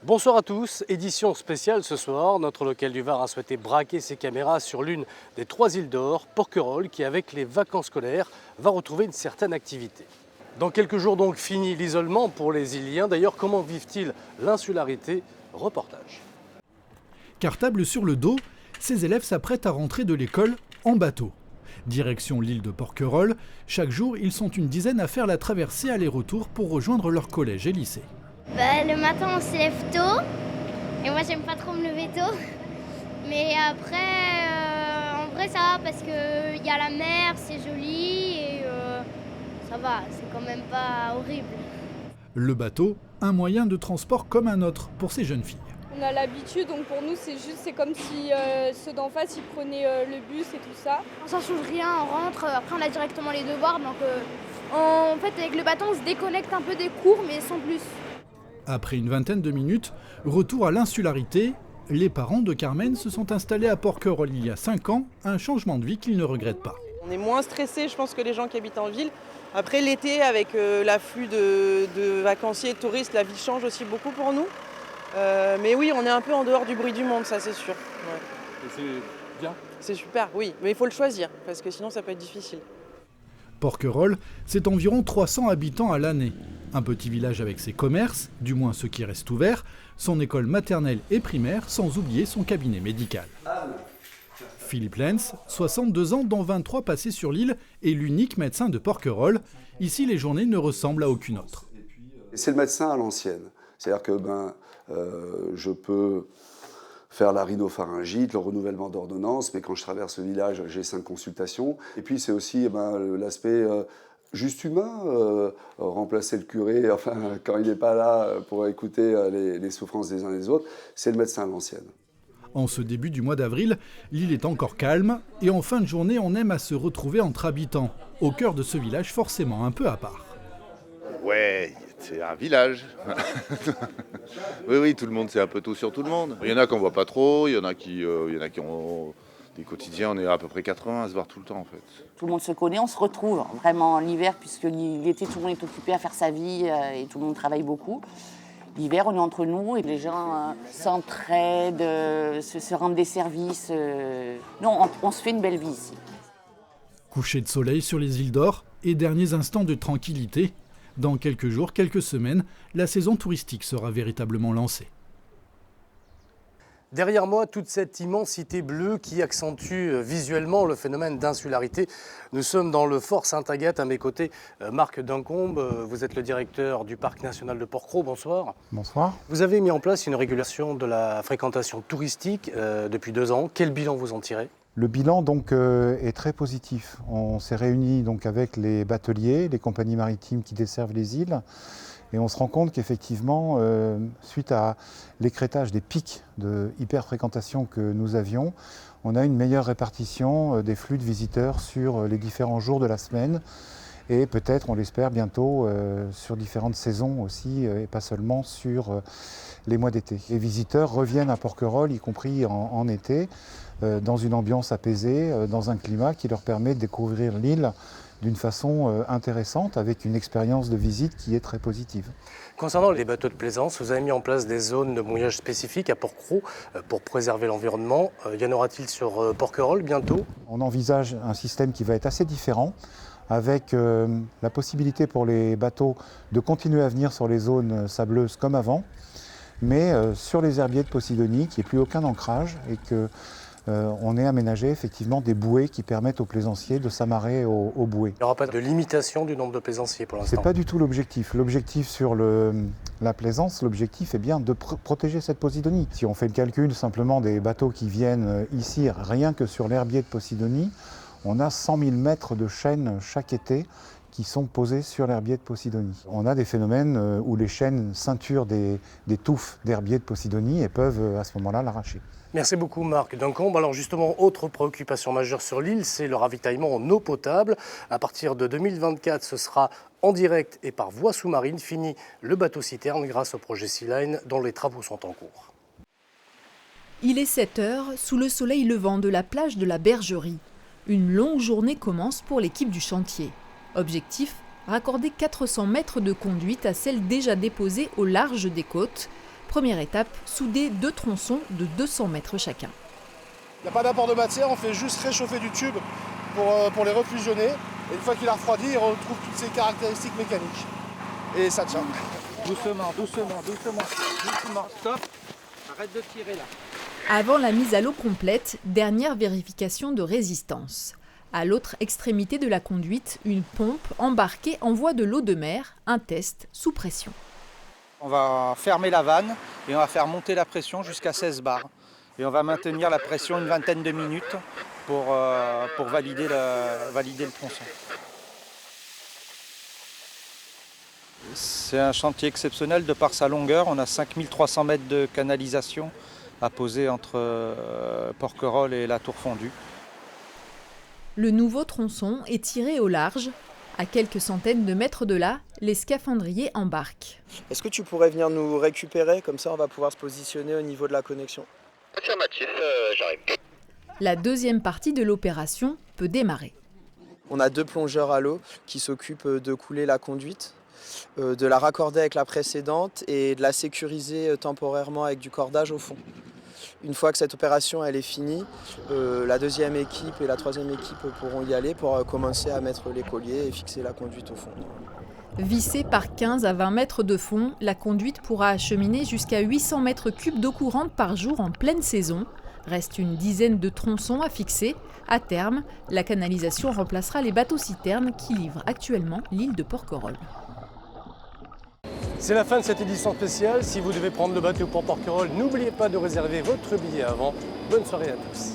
Bonsoir à tous, édition spéciale ce soir. Notre local du Var a souhaité braquer ses caméras sur l'une des 3 îles d'Or, Porquerolles, qui avec les vacances scolaires va retrouver une certaine activité. Dans quelques jours donc fini l'isolement pour les Iliens. D'ailleurs, comment vivent-ils l'insularité? Reportage. Cartable sur le dos, ces élèves s'apprêtent à rentrer de l'école en bateau. Direction l'île de Porquerolles, chaque jour ils sont une dizaine à faire la traversée aller-retour pour rejoindre leur collège et lycée. Le matin on se lève tôt et moi j'aime pas trop me lever tôt. Mais après en vrai ça va parce qu'il y a la mer, c'est joli et ça va, c'est quand même pas horrible. Le bateau, un moyen de transport comme un autre pour ces jeunes filles. On a l'habitude, donc pour nous c'est comme si ceux d'en face ils prenaient le bus et tout ça. Ça change rien, on rentre, après on a directement les devoirs, donc en fait avec le bateau on se déconnecte un peu des cours mais sans plus. Après une vingtaine de minutes, retour à l'insularité, les parents de Carmen se sont installés à Porquerolles il y a 5 ans, un changement de vie qu'ils ne regrettent pas. On est moins stressés, je pense, que les gens qui habitent en ville. Après l'été, avec l'afflux de vacanciers et de touristes, la vie change aussi beaucoup pour nous. Mais oui, on est un peu en dehors du bruit du monde, ça c'est sûr. Ouais. Et c'est bien? C'est super, oui, mais il faut le choisir, parce que sinon ça peut être difficile. Porquerolles, c'est environ 300 habitants à l'année. Un petit village avec ses commerces, du moins ceux qui restent ouverts, son école maternelle et primaire, sans oublier son cabinet médical. Philippe Lenz, 62 ans, dont 23 passés sur l'île, est l'unique médecin de Porquerolles. Ici, les journées ne ressemblent à aucune autre. C'est le médecin à l'ancienne. C'est-à-dire que je peux faire la rhinopharyngite, le renouvellement d'ordonnance, mais quand je traverse le village, j'ai 5 consultations. Et puis c'est aussi l'aspect juste humain, remplacer le curé, enfin, quand il n'est pas là pour écouter les souffrances des uns et des autres, c'est le médecin à l'ancienne. En ce début du mois d'avril, l'île est encore calme et en fin de journée, on aime à se retrouver entre habitants, au cœur de ce village forcément un peu à part. Ouais, c'est un village. Oui, tout le monde, c'est un peu tout sur tout le monde. Il y en a qu'on voit pas trop, il y en a qui ont des quotidiens, on est à peu près 80 à se voir tout le temps en fait. Tout le monde se connaît, on se retrouve vraiment l'hiver, puisque l'été tout le monde est occupé à faire sa vie et tout le monde travaille beaucoup. L'hiver, on est entre nous et les gens s'entraident, se rendent des services. Non, on se fait une belle vie ici. Coucher de soleil sur les îles d'Or et derniers instants de tranquillité. Dans quelques jours, quelques semaines, la saison touristique sera véritablement lancée. Derrière moi, toute cette immensité bleue qui accentue visuellement le phénomène d'insularité. Nous sommes dans le fort Sainte-Agathe. À mes côtés, Marc Duncombe, vous êtes le directeur du parc national de Porquerolles. Bonsoir. Bonsoir. Vous avez mis en place une régulation de la fréquentation touristique depuis 2 ans. Quel bilan vous en tirez? Le bilan donc est très positif. On s'est réunis donc avec les bateliers, les compagnies maritimes qui desservent les îles. Et on se rend compte qu'effectivement, suite à l'écrêtage des pics de hyperfréquentation que nous avions, on a une meilleure répartition des flux de visiteurs sur les différents jours de la semaine et peut-être, on l'espère bientôt, sur différentes saisons aussi et pas seulement sur les mois d'été. Les visiteurs reviennent à Porquerolles, y compris en été, dans une ambiance apaisée, dans un climat qui leur permet de découvrir l'île d'une façon intéressante, avec une expérience de visite qui est très positive. Concernant les bateaux de plaisance, vous avez mis en place des zones de mouillage spécifiques à Porquerolles pour préserver l'environnement. Y en aura-t-il sur Porquerolles bientôt? On envisage un système qui va être assez différent, avec la possibilité pour les bateaux de continuer à venir sur les zones sableuses comme avant, mais sur les herbiers de Posidonie, qu'il n'y ait plus aucun ancrage et que on est aménagé effectivement des bouées qui permettent aux plaisanciers de s'amarrer aux bouées. Il n'y aura pas de limitation du nombre de plaisanciers pour l'instant? Ce n'est pas du tout l'objectif. L'objectif sur la plaisance, l'objectif est bien de protéger cette Posidonie. Si on fait le calcul simplement des bateaux qui viennent ici, rien que sur l'herbier de Posidonie, on a 100 000 mètres de chaînes chaque été qui sont posés sur l'herbier de Posidonie. On a des phénomènes où les chaînes ceinturent des touffes d'herbier de Posidonie et peuvent à ce moment-là l'arracher. Merci beaucoup Marc Duncombe. Alors justement, autre préoccupation majeure sur l'île, c'est le ravitaillement en eau potable. À partir de 2024, ce sera en direct et par voie sous-marine. Fini le bateau-citerne grâce au projet Sea Line dont les travaux sont en cours. Il est 7 heures, sous le soleil levant de la plage de la Bergerie. Une longue journée commence pour l'équipe du chantier. Objectif, raccorder 400 mètres de conduite à celles déjà déposées au large des côtes. Première étape, souder 2 tronçons de 200 mètres chacun. Il n'y a pas d'apport de matière, on fait juste réchauffer du tube pour les refusionner. Et une fois qu'il a refroidi, il retrouve toutes ses caractéristiques mécaniques. Et ça tient. Doucement, stop. Arrête de tirer là. Avant la mise à l'eau complète, dernière vérification de résistance. À l'autre extrémité de la conduite, une pompe embarquée envoie de l'eau de mer, un test sous pression. On va fermer la vanne et on va faire monter la pression jusqu'à 16 bars. Et on va maintenir la pression une vingtaine de minutes pour valider le tronçon. C'est un chantier exceptionnel de par sa longueur. On a 5300 mètres de canalisation à poser entre Porquerolles et la Tour Fondue. Le nouveau tronçon est tiré au large. À quelques centaines de mètres de là, les scaphandriers embarquent. Est-ce que tu pourrais venir nous récupérer? Comme ça, on va pouvoir se positionner au niveau de la connexion. Affirmatif, j'arrive. La deuxième partie de l'opération peut démarrer. On a 2 plongeurs à l'eau qui s'occupent de couler la conduite, de la raccorder avec la précédente et de la sécuriser temporairement avec du cordage au fond. Une fois que cette opération elle est finie, la deuxième équipe et la troisième équipe pourront y aller pour commencer à mettre les colliers et fixer la conduite au fond. Vissée par 15 à 20 mètres de fond, la conduite pourra acheminer jusqu'à 800 mètres cubes d'eau courante par jour en pleine saison. Reste une dizaine de tronçons à fixer. À terme, la canalisation remplacera les bateaux-citernes qui livrent actuellement l'île de Porquerolles. C'est la fin de cette édition spéciale. Si vous devez prendre le bateau pour Porquerolles, n'oubliez pas de réserver votre billet avant. Bonne soirée à tous.